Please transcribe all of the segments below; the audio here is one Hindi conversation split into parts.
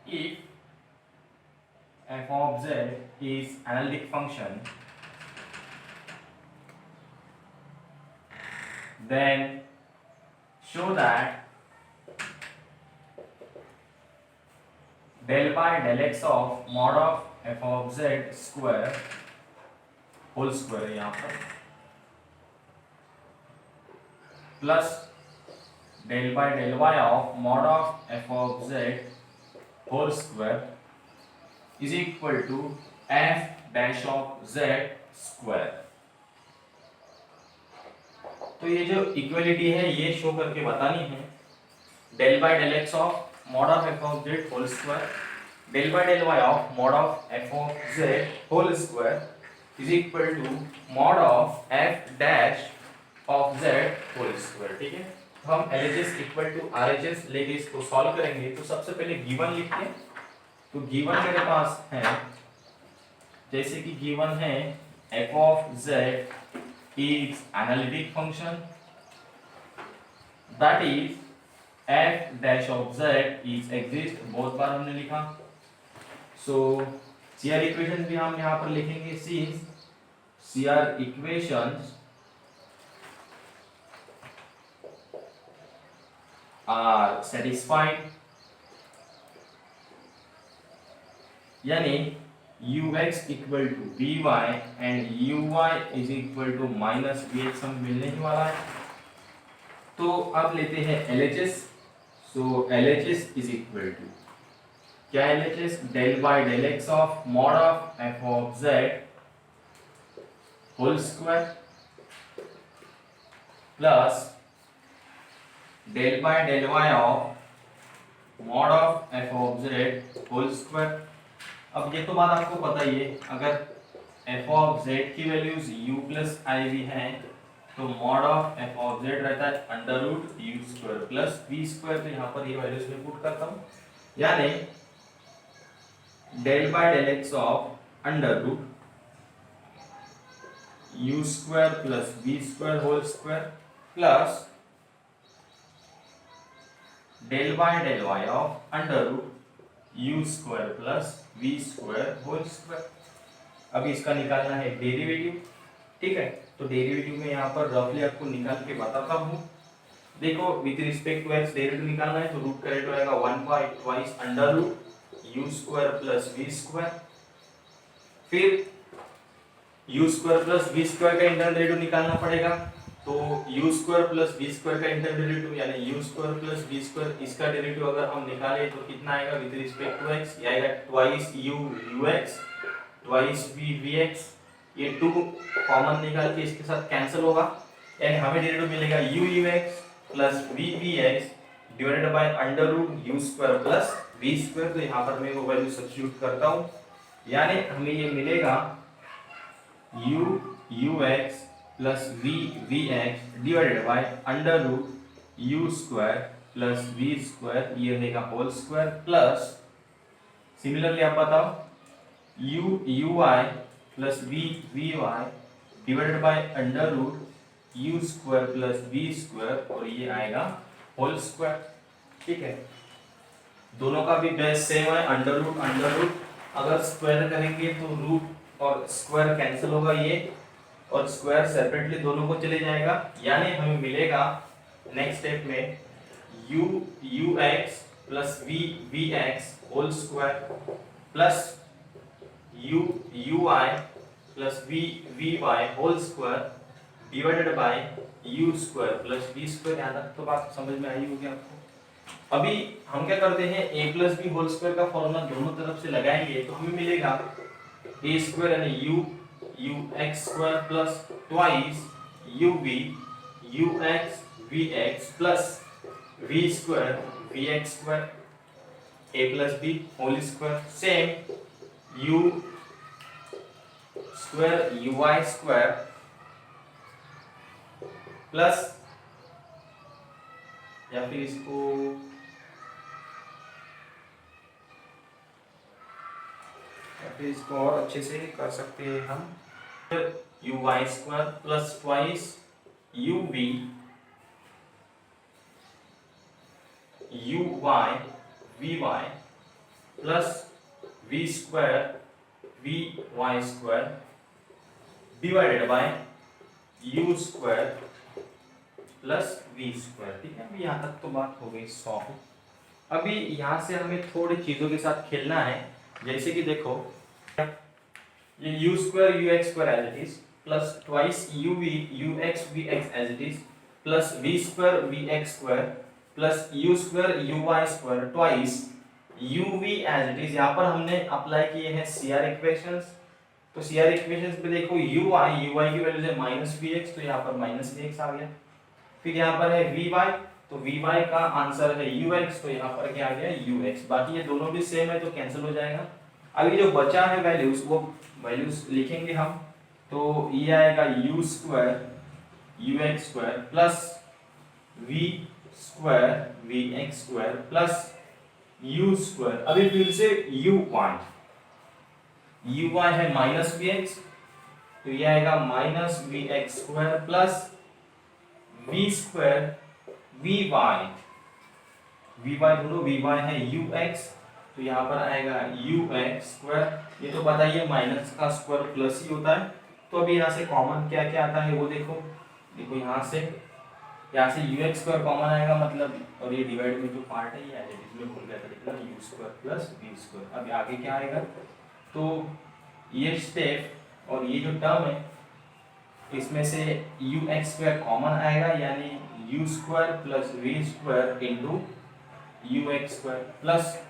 if f of z is analytic function, then show that del by del x of mod of f of z square whole square है यहाँ पर plus del by del y of mod of f of z whole square is equal to f dash of z square। तो ये जो इक्वलिटी है ये शो करके बतानी है। del by del x of mod of f of z whole square del by del y of mod of f of z whole square is equal to mod of f dash of z whole square। ठीक है, तो हम LHS इक्वल टू RHS लेके इसको सॉल्व करेंगे। तो सबसे पहले गिवन लिखते हैं। तो गिवन मेरे पास है, जैसे कि गिवन है f of z is analytic function, that is f dash of z is exist, बहुत बार हमने लिखा। सो CR इक्वेशन भी हम यहाँ पर लिखेंगे। CR इक्वेशंस are satisfied, यानी ux equal to vy and uy is equal to minus vx हम मिलने ही वाला है। तो अब लेते हैं LHS। So LHS is equal to क्या LHS del by del x of mod of f of z whole square plus del by del y of mod of f of z whole square. अब ये तो बात आपको पता ही है, अगर f of z की वैल्यूज u प्लस i भी हैं तो mod of f of z रहता है under root u square plus v square. तो यहाँ पर ये वैल्यूज में पुट करता हूँ, यानी del by del x of under root u square plus v square whole square plus del by del y of under root u square plus v square whole square. अब इसका निकालना है डेरिवेटिव। ठीक है, तो डेरिवेटिव में यहाँ पर रफली आपको निकाल के बताता हूँ। देखो with respect to x derivative निकालना है तो रूट करेक्ट होएगा 1 by twice under root u square plus v square, फिर u square plus v square का इंटरनल डेरिवेटिव निकालना पड़ेगा। तो u square plus v square का इंटरनल डेरिवेटिव यानी u square plus v square, इसका डेरिवेटिव अगर हम निकालें तो कितना आएगा विद रिस्पेक्ट टू x, ये आएगा twice u ux twice v vx। ये 2 कॉमन निकाल के इसके साथ कैंसिल होगा, यानी हमें डेरिवेटिव मिलेगा u ux plus v vx divided by under root u square plus v square. तो यहाँ पर मैं वो वैल्यू सब्स्टिट्यूट करता हूँ, यानी हमें ये मिलेगा u ux plus v vx divided by under root u square plus v square, ये रहेगा होल स्क्वायर प्लस सिमिलरली आप बताओ u uy plus v vy divided by under root u square plus v square, और ये आएगा होल स्क्वायर। ठीक है, दोनों का भी बेस सेम है अंडर रूट। अगर स्क्वायर करेंगे तो रूट और स्क्वायर कैंसिल होगा ये, और स्क्वायर सेपरेटली दोनों को चले जाएगा, यानी हमें मिलेगा नेक्स्ट स्टेप में u ux plus v vx whole square plus u uy plus v vy whole square divided by u square plus v square. याद रख, तो बात समझ में आई होगी आपको। अभी हम क्या करते हैं a plus b whole square का फॉर्मूला दोनों तरफ से लगाएंगे तो हमें मिलेगा a स्क्वायर यानी u x square plus twice uv ux vx plus v square vx square a plus b whole square, same u square uy square plus, या फिर इसको और अच्छे से कर सकते हैं हम, uy square plus twice uv uy vy plus V square V Y square divided by U square plus V square. ठीक है, अभी यहाँ तक तो बात हो गई सॉल्व। अभी यहाँ से हमें थोड़ी चीजों के साथ खेलना है, जैसे कि देखो ये U square U x square as it is plus twice U X V X as it is plus V square V x square plus U square U Y square twice U V as it is. यहाँ पर हमने अप्लाई किए हैं सीआर इक्वेशंस, तो सीआर इक्वेशंस पे देखो यू वाई की वैल्यू है माइनस वी एक्स, तो यहाँ पर माइनस वी एक्स आ गया। फिर यहाँ पर है वी वाई, तो वी वाई का आंसर है यू एक्स, तो यहाँ पर क्या आ गया यू एक्स। बाकी ये दोनों भी सेम है तो कैंसिल हो जाएगा। अभी जो बचा है वैल्यूज वो वैल्यूज लिखेंगे हम, तो ये आएगा U square U x square plus V square V x square plus U square. अभी फिर से यू वाई है माइनस वी एक्स, तो ये आएगा minus V x square plus V square V Y ढूंढो, वी वाई है यू एक्स, तो यहाँ पर आएगा यू एक्स स्क्वायर। ये तो बताइए माइनस का स्क्वायर प्लस ही होता है, तो अभी यहाँ से कॉमन क्या क्या आता है वो देखो यहाँ से यू एक्स स्क्वायर कॉमन आएगा मतलब, और ये डिवाइड में जो पार्ट है ये इसमें भूल गया था लिखना U square plus V square. अभी आगे क्या आएगा, तो ये स्टेप और ये जो टर्म है इसमें से यू एक्स स्क्वायर कॉमन आएगा, यानी U square plus V square into U x square plus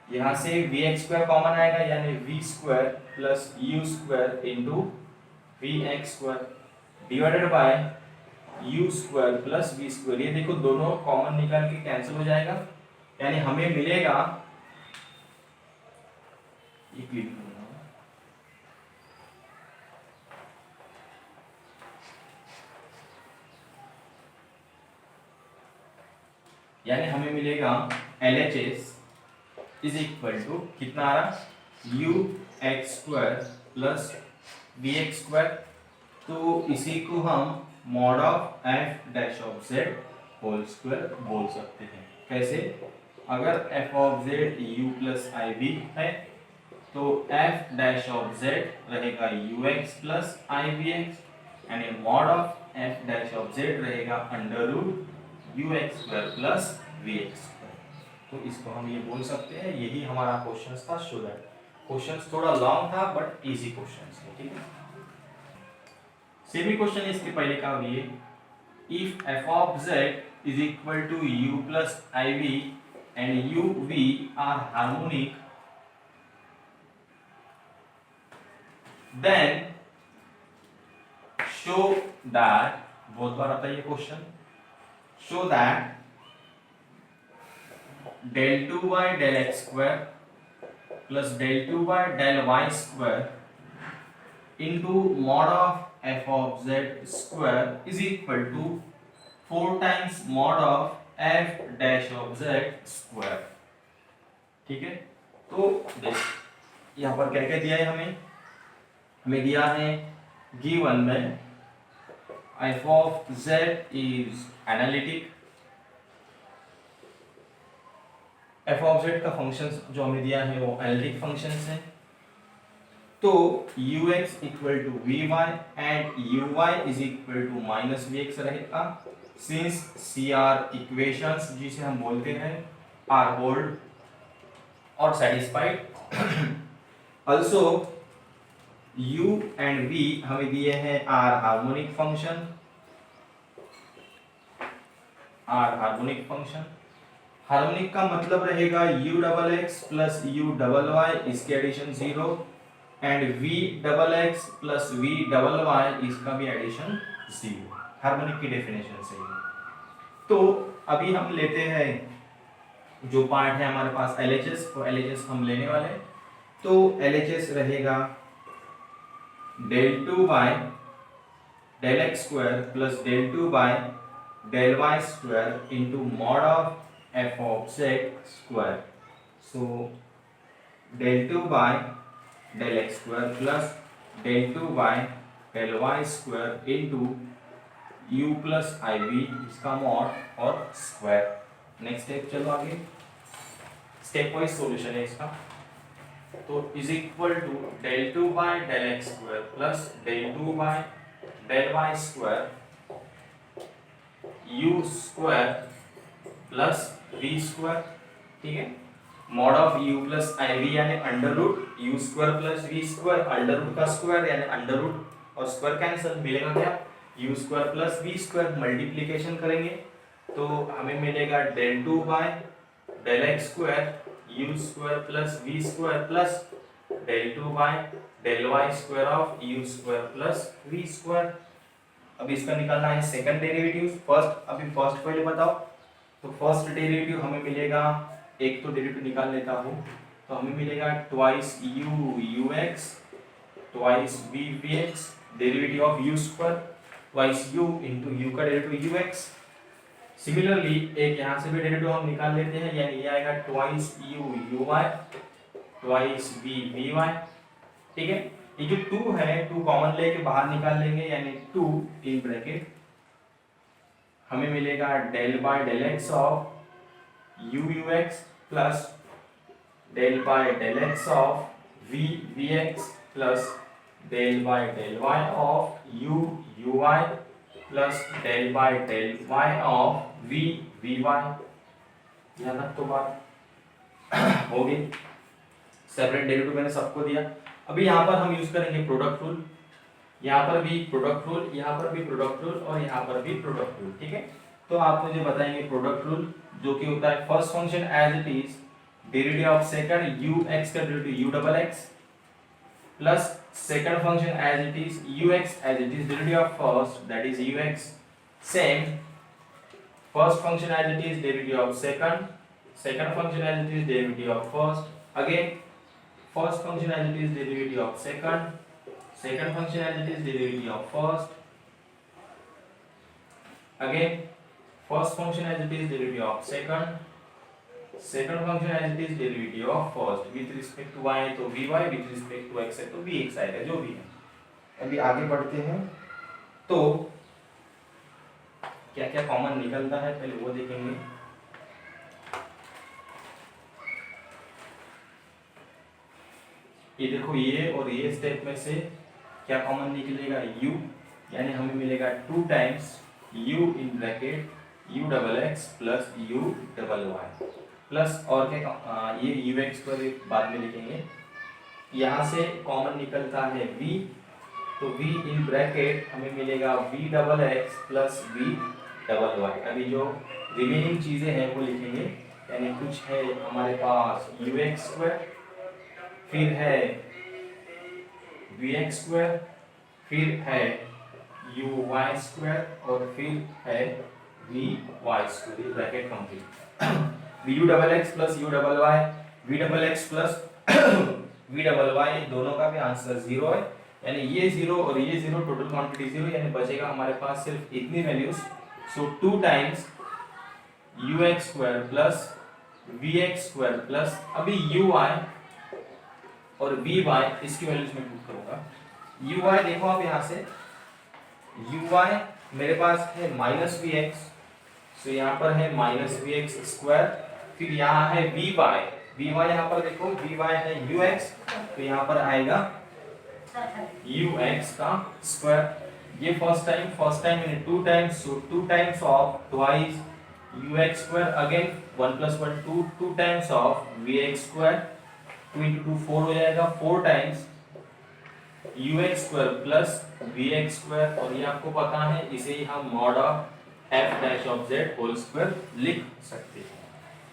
यहाँ से वी एक्स स्क्वायर कॉमन आएगा, यानी V square plus U square into V x square divided by U square plus V square. ये देखो दोनों कॉमन निकाल के कैंसिल हो जाएगा, यानी हमें मिलेगा LHS इज इक्वल टू कितना आ रहा u x square plus v x square, तो इसी को हम mod of f dash of z whole square बोल सकते हैं। कैसे, अगर f of z u plus I v है तो एफ डैश ऑफ जेड रहेगा u x plus I we x, यानी mod of f dash of z रहेगा under root u x square plus v x square. तो इसको हम ये बोल सकते हैं, यही हमारा क्वेश्चन था। शो दैट क्वेश्चन थोड़ा लॉन्ग था बट इजी क्वेश्चन है, ठीक है। सेमी क्वेश्चन इसके पहले का ये, if F of Z is equal to U plus I V and U V are harmonic, then show that, बहुत बार आता है ये question, show that del 2 by del x square plus del 2 by del y square into mod of f of z square is equal to 4 times mod of f dash of z square। ठीक है, तो देख यहाँ पर क्या क्या दिया है हमें दिया है गिवन में f of z is analytic, F of Z का फंक्शन जो हमें दिया है वो एनालिटिक फंक्शंस है, तो U X equal to V Y and U Y is equal to minus V X रहेगा, सिंस सी आर इक्वेशंस जिसे हम बोलते हैं आर होल्ड और satisfied. Also U and V हमें दिए हैं आर हार्मोनिक फंक्शन। हार्मोनिक का मतलब रहेगा u double x plus u double y, इसके addition 0, and v double x plus v double y, इसका भी एडिशन 0। हार्मोनिक की डेफिनेशन से ही। तो अभी हम लेते हैं जो पार्ट है हमारे पास LHS, तो LHS हम लेने वाले, तो LHS रहेगा del 2 by del x square plus del 2 by del y square into mod of f of z square, so del 2 by del x square plus del 2 by del y square into u plus iv, इसका मॉड और स्क्वायर। नेक्स्ट स्टेप चलो आगे, स्टेप वाइज सॉल्यूशन है इसका। तो is equal to del 2 by del x square plus del 2 by del y square u square plus v square, ठीक है। Mod of u plus iv यानी under root u square plus v square, under root का स्क्वायर यानी अंडर रूट और स्क्वायर कैंसिल, मिलेगा क्या u square plus v square. Multiplication करेंगे तो हमें मिलेगा del 2 by del x square u square plus v square plus del 2 by del y square of u square plus v square. अब इसका निकालना है सेकंड डेरिवेटिव। फर्स्ट, अभी फर्स्ट पहले बताओ। तो फर्स्ट डेरिवेटिव हमें मिलेगा, एक तो डेरिवेटिव निकाल लेता हूँ, तो हमें मिलेगा twice u ux twice v vx, derivative of u square twice u into u का डेरिवेटिव ux। सिमिलरली एक यहाँ से भी डेरिवेटिव हम निकाल लेते हैं, यानी ये आएगा twice u uy twice v vy, ठीक है। ये जो 2 है 2 कॉमन लेके बाहर निकाल लेंगे, यानी 2 इन ब्रैकेट हमें मिलेगा del by del x of u ux plus del by del x of v vx plus del by del y of u uy plus del by del y of v vy। यहाँ तक तो बात हो गई। सेपरेट डेरिवेटिव मैंने सबको दिया। अभी यहाँ पर हम यूज करेंगे प्रोडक्ट रूल, यहाँ पर भी प्रोडक्ट रूल, यहाँ पर भी प्रोडक्ट रूल और यहाँ पर भी प्रोडक्ट रूल, ठीक है। तो आप मुझे बताएंगे प्रोडक्ट रूल, जो कि होता है first function as it is derivative of second ux का derivative u double x plus second function as it is ux as it is derivative of first that is ux, same first function as it is derivative of second, second function as it is derivative of first, again first function as it is derivative of second, second function as it is derivative of first, again first function as it is derivative of second, second function as it is derivative of first with respect to y तो vy, with respect to x है तो vx आएगा, जो भी है। अभी आगे बढ़ते हैं तो क्या क्या कॉमन निकलता है पहले वो देखेंगे। ये देखो ये और ये स्टेप में से क्या कॉमन निकलेगा u, यानी हमें मिलेगा 2 times u in bracket u double x plus u double y plus और क्या ये ux पर बाद में लिखेंगे। यहाँ से कॉमन निकलता है v, तो v इन ब्रैकेट हमें मिलेगा v double x plus v double y। अभी जो रिमेनिंग चीजें हैं वो लिखेंगे, यानी कुछ है हमारे पास ux स्क्वायर, फिर है vx स्क्वायर, फिर है uy स्क्वायर और फिर है vy square, bracket complete. vu double x plus u double y, v double x plus v double y, दोनों का भी आंसर 0 है, यानी ये 0 और ये 0, टोटल क्वांटिटी 0, यानी बचेगा हमारे पास सिर्फ इतनी वैल्यूज। सो 2 times ux square plus vx square plus अभी uy और vy, इसकी वैल्यूज मैं पुट करूंगा। uy देखो आप यहाँ से uy मेरे पास है माइनस vx, तो यहाँ पर है माइनस vx स्क्वायर, फिर यहाँ है vy, यहाँ पर देखो vy है ux, तो यहाँ पर आएगा ux का स्क्वायर। ये फर्स्ट टाइम यानी 2 times, so 2 times of twice ux square, again 1 + 1 2 times of vx square, 2 × 2 4 हो जाएगा, 4 times ux square plus vx square, और ये आपको पता है इसे ही हम mod of f dash of z whole square लिख सकते हैं,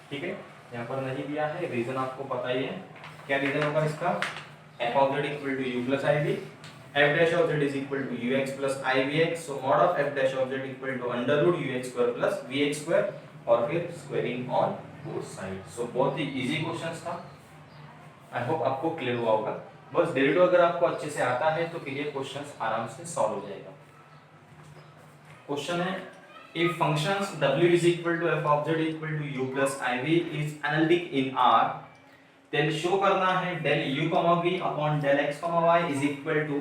ठीक है। यहाँ पर नहीं दिया है, रीजन आपको पता ही है। क्या रीजन होगा इसका? f of z equal to u plus iv, f dash of z is equal to ux plus ivx, so mod of f dash of z equal to under root ux square plus vx square और फिर squaring on both side. So बहुत ही इजी क्वेश्चंस था, आई होप आपको क्लियर हुआ होगा। बस डेरिवेटिव अगर आपको अच्छे से आता है तो फिर ये क्वेश्चंस आराम से सॉल्व हो जाएगा। क्वेश्चन है if functions w is equal to f of z equal to u plus iv is analytic in R, then show करना है del u v upon del x y is equal to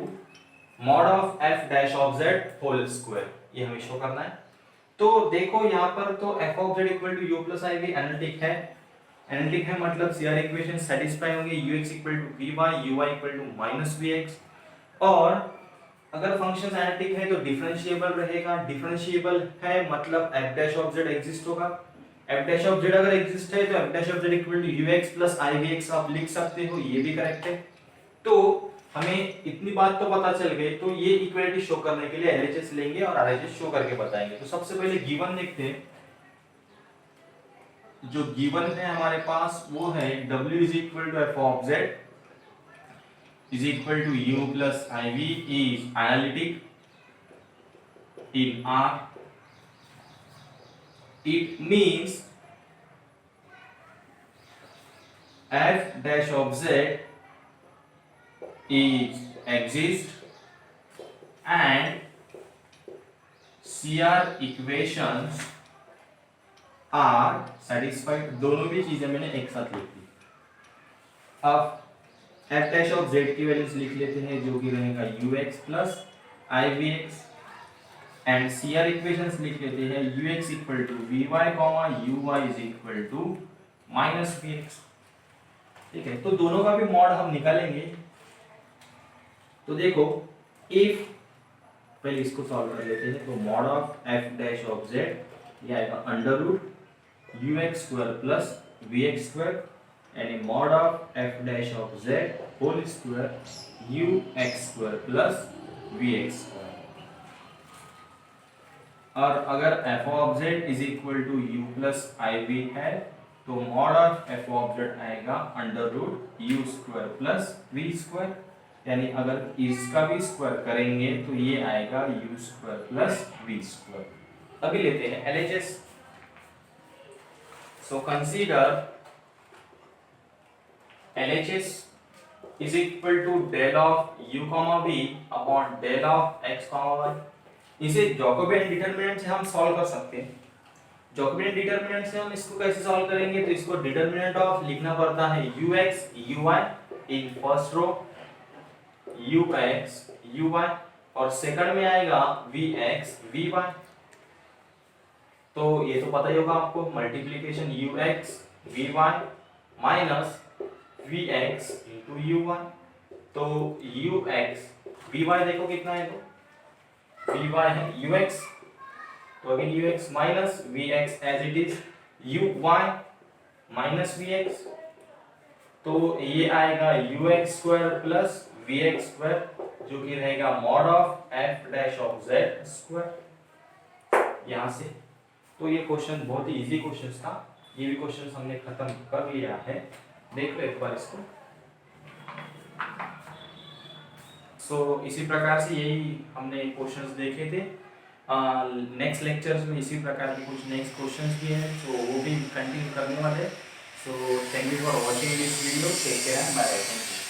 mod of f dash of z whole square, ये हमें शो करना है। तो देखो यहाँ पर तो f of z equal to u plus iv analytic है, एनालिटिक है मतलब सीआर इक्वेशन सेटिस्फाई होंगे, ux equal to V Y, U Y equal to minus V X. और अगर फंक्शन एनालिटिक है तो डिफरेंशिएबल रहेगा, डिफरेंशिएबल है मतलब F dash of Z exist होगा। एफ डैश ऑफ जेड अगर एग्जिस्ट है तो F dash of Z equal to ux plus I we X आप लिख सकते हो, ये भी करेक्ट है। तो हमें इतनी बात तो पता चल गई, तो ये इक्वालिटी शो करने के लिए एलएचएस लेंगे और आरएचएस शो करके बताएंगे। तो सबसे पहले गिवन देखते हैं। जो गिवन है हमारे पास वो है w is equal to F of Z is equal to u plus I V is analytic in R. It means f dash of z is exist and CR equations are satisfied। दोनों भी चीजें मैंने एक साथ लिख दी। अब f dash of z की वैल्यूज लिख लेते हैं जो कि रहेगा ux plus I we X and CR equations लिख लेते हैं ux equal to V Y comma U Y is equal to minus V X. ठीक है, तो दोनों का भी मॉड हम निकालेंगे। तो देखो इफ पहले इसको सॉल्व कर लेते हैं। तो mod of f dash of z ये आएगा under root ux square plus vx square यानी mod of f dash of z whole square ux square plus vx square. और अगर f of z is equal to u plus I v है तो mod of f of z आएगा under root u square plus v square यानी अगर इसका भी स्क्वायर करेंगे तो ये आएगा u square plus v square. अभी लेते हैं LHS। So consider LHS is equal to del of u comma v upon del of x comma y। इसे जैकोबियन डिटरमिनेंट से हम सॉल्व कर सकते हैं। जैकोबियन डिटरमिनेंट से हम इसको कैसे सॉल्व करेंगे? तो इसको डिटरमिनेंट ऑफ लिखना पड़ता है ux uy in first row ux uy और सेकंड में आएगा vx vy। तो ये तो पता ही होगा आपको, multiplication ux vy minus vx into uy। तो ux vy देखो कितना है, तो vy है ux तो again ux minus vx as it is uy minus vx। तो ये आएगा ux square plus vx square जो कि रहेगा mod of f dash of z square यहां से। तो ये क्वेश्चन बहुत ही इजी क्वेश्चन था, ये भी क्वेश्चन हमने खत्म कर लिया है। देख लो एक बार इसको। सो इसी प्रकार से यही हमने क्वेश्चंस देखे थे। नेक्स्ट लेक्चर्स में इसी प्रकार के कुछ नेक्स्ट क्वेश्चंस भी हैं, तो वो भी कंटिन्यू करने वाले। So thank you for watching this video. Take care, bye bye.